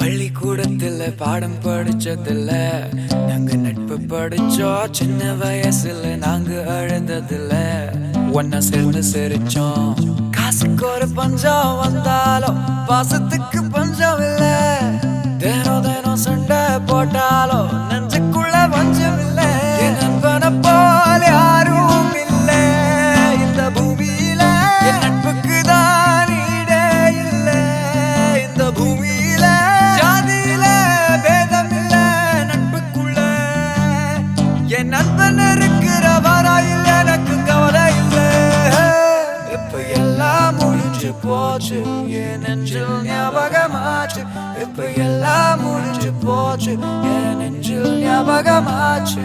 பள்ளிக்கூடத்துல பாடம் படிச்சதில்ல, நாங்க நட்பு படிச்சோம். சின்ன வயசுல நாங்க அழுததில்ல, ஒன்னா சேர்ந்து சிரிச்சோம். காசுக்கு ஒரு பஞ்சம் வந்தாலும் பாசத்துக்கு பஞ்சம் இல்ல. தினம் தினம் சண்டை போட்டாலும் நெஞ்சுக்குள்ள பஞ்சம் இல்ல. என் நண்பனை போல யாரும் இல்ல இந்த பூமியில. என் நட்புக்கு தான் ஈடே இல்ல இந்த பூமியில. ஜாதியில பேதம் இல்ல நட்புக்குள்ள. என் நண்பன் இருக்கிற வரையில் எனக்கு கவலை இல்ல. இப்ப எல்லாம் முடிஞ்சு போச்சு, என் நெஞ்சில் ஞாபகமாச்சு. இப்ப எல்லாம் முடிஞ்சு போச்சு, என் நெஞ்சில் ஞாபகமாச்சு.